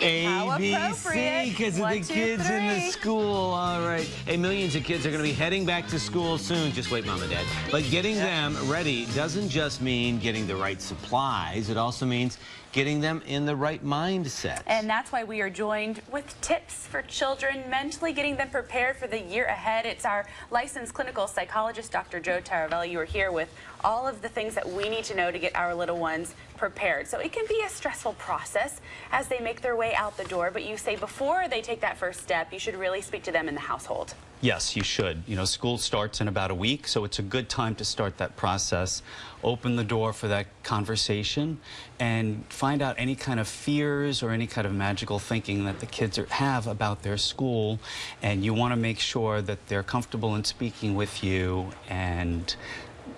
How ABC, appropriate. because of the kids in the school. All right. Hey, millions of kids are going to be heading back to school soon. Just wait, Mom and Dad. But getting them ready doesn't just mean getting the right supplies. It also means getting them in the right mindset. And that's why we are joined with tips for children, mentally getting them prepared for the year ahead. It's our licensed clinical psychologist, Dr. Joe Taravella. You are here with all of the things that we need to know to get our little ones prepared. So it can be a stressful process as they make their way out the door, but you say before they take that first step, you should really speak to them in the household. Yes, you should. You know, school starts in about a week, so it's a good time to start that process. Open the door for that conversation and find out any kind of fears or any kind of magical thinking that the kids have about their school. And you want to make sure that they're comfortable in speaking with you and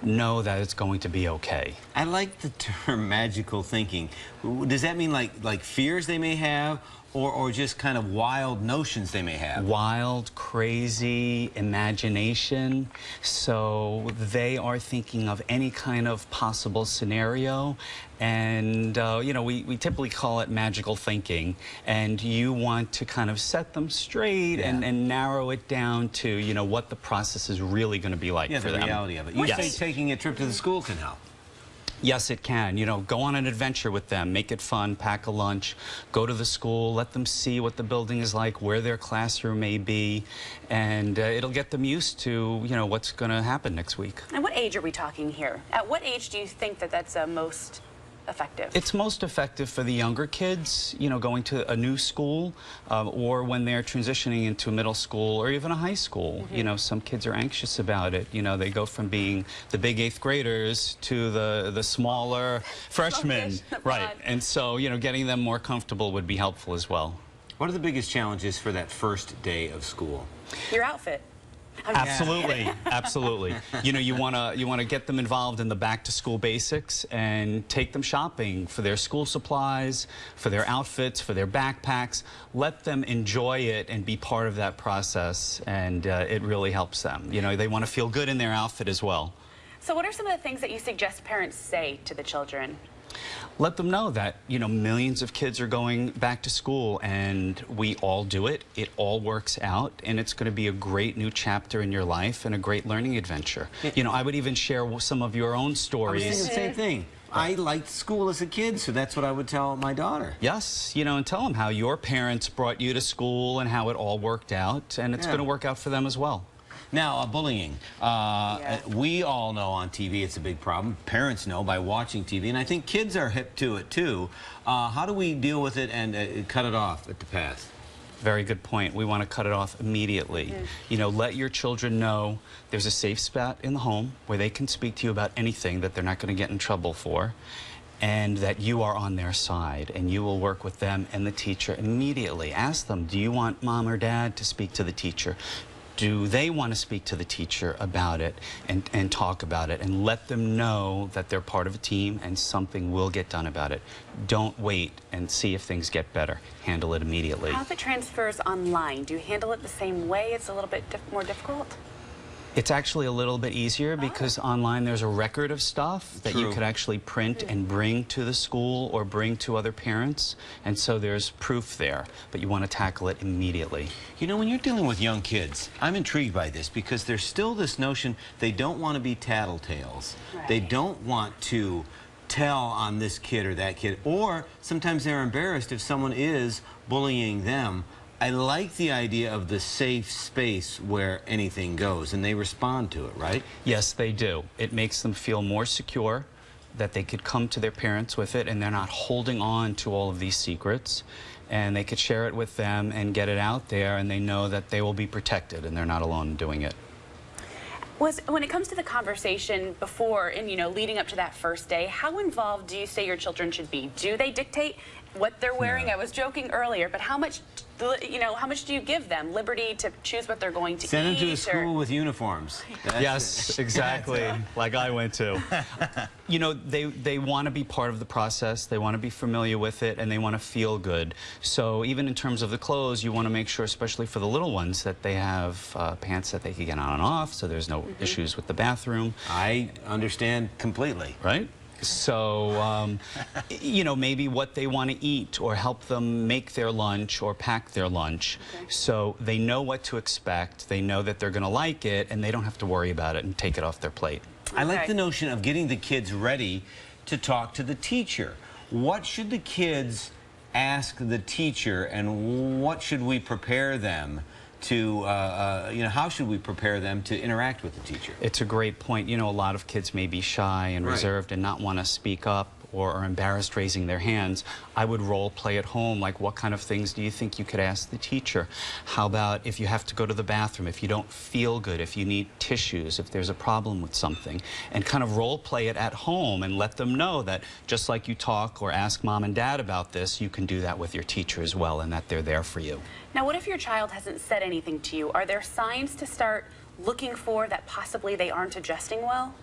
know that it's going to be okay. I like the term magical thinking. Does that mean like fears they may have, or just kind of wild notions they may have? Wild, crazy imagination. So they are thinking of any kind of possible scenario. And, you know, we typically call it magical thinking. And you want to kind of set them straight and narrow it down to, you know, what the process is really going to be like for them. Yeah, the reality of it. You say taking a trip to the school can help. Yes, it can. You know, go on an adventure with them, make it fun, pack a lunch, go to the school, let them see what the building is like, where their classroom may be, and it'll get them used to, you know, what's going to happen next week. And what age are we talking here? At what age do you think that that's most effective? It's most effective for the younger kids, you know, going to a new school or when they're transitioning into middle school or even a high school. You know, some kids are anxious about it. You know, they go from being the big 8th graders to the smaller freshmen. Right. And so, you know, getting them more comfortable would be helpful as well. What are the biggest challenges for that first day of school? Your outfit. Absolutely, absolutely. You know, you want to get them involved in the back-to-school basics and take them shopping for their school supplies, for their outfits, for their backpacks. Let them enjoy it and be part of that process, and it really helps them. You know, they want to feel good in their outfit as well. So what are some of the things that you suggest parents say to the children? Let them know that, you know, millions of kids are going back to school and we all do it. It all works out, and it's going to be a great new chapter in your life and a great learning adventure. You know, I would even share some of your own stories. I was thinking the same thing. I liked school as a kid, so that's what I would tell my daughter. Yes, you know, and tell them how your parents brought you to school and how it all worked out, and it's going to work out for them as well. Now, bullying. We all know on TV it's a big problem. Parents know by watching TV, and I think kids are hip to it too. How do we deal with it and cut it off at the pass? Very good point. We want to cut it off immediately. You know, let your children know there's a safe spot in the home where they can speak to you about anything that they're not going to get in trouble for, and that you are on their side, and you will work with them and the teacher immediately. Ask them, do you want mom or dad to speak to the teacher? Do they want to speak to the teacher about it and talk about it, and let them know that they're part of a team and something will get done about it. Don't wait and see if things get better. Handle it immediately. How if it transfers online? Do you handle it the same way? It's a little bit more difficult? It's actually a little bit easier because online there's a record of stuff that you could actually print and bring to the school or bring to other parents, and so there's proof there, but you want to tackle it immediately. You know, when you're dealing with young kids, I'm intrigued by this because there's still this notion they don't want to be tattletales. Right. They don't want to tell on this kid or that kid, or sometimes they're embarrassed if someone is bullying them. I like the idea of the safe space where anything goes, and they respond to it, right? Yes, they do. It makes them feel more secure that they could come to their parents with it, and they're not holding on to all of these secrets, and they could share it with them and get it out there, and they know that they will be protected and they're not alone in doing it. When it comes to the conversation before and, you know, leading up to that first day, how involved do you say your children should be? Do they dictate what they're wearing? I was joking earlier, but how much, you know, how much do you give them liberty to choose what they're going to eat? Send them to a school with uniforms. Yes, exactly, like I went to. You know, they want to be part of the process, they want to be familiar with it, and they want to feel good. So even in terms of the clothes, you want to make sure, especially for the little ones, that they have pants that they can get on and off, so there's no issues with the bathroom. I understand completely. Right? So, you know, maybe what they want to eat, or help them make their lunch or pack their lunch. Okay. So they know what to expect, they know that they're going to like it, and they don't have to worry about it and take it off their plate. I like the notion of getting the kids ready to talk to the teacher. What should the kids ask the teacher, and what should we prepare them to, you know, how should we prepare them to interact with the teacher? It's a great point. You know, a lot of kids may be shy and reserved and not want to speak up, or are embarrassed raising their hands. I would role play at home, like, what kind of things do you think you could ask the teacher? How about if you have to go to the bathroom, if you don't feel good, if you need tissues, if there's a problem with something, and kind of role play it at home and let them know that just like you talk or ask mom and dad about this, you can do that with your teacher as well, and that they're there for you. Now, what if your child hasn't said anything to you? Are there signs to start looking for that possibly they aren't adjusting well?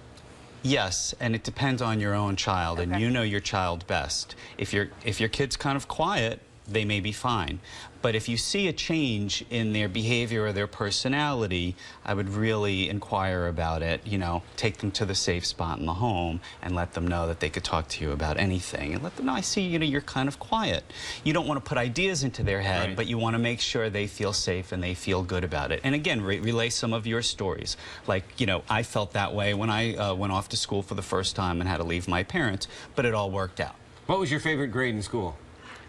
Yes, and it depends on your own child, and you know your child best. If your kid's kind of quiet, they may be fine. But if you see a change in their behavior or their personality, I would really inquire about it, you know, take them to the safe spot in the home and let them know that they could talk to you about anything. And let them know, I see, you know, you're kind of quiet. You don't want to put ideas into their head, but you want to make sure they feel safe and they feel good about it. And again, relay some of your stories. Like, you know, I felt that way when I went off to school for the first time and had to leave my parents, but it all worked out. What was your favorite grade in school?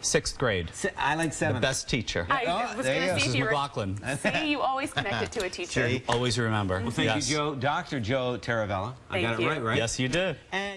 6th grade. I like 7th. The best teacher. I was going to see if you McLaughlin. See, you always connected to a teacher. Always remember. Well, thank you, Joe. Dr. Joe Taravella. I got it right? Yes, you did. And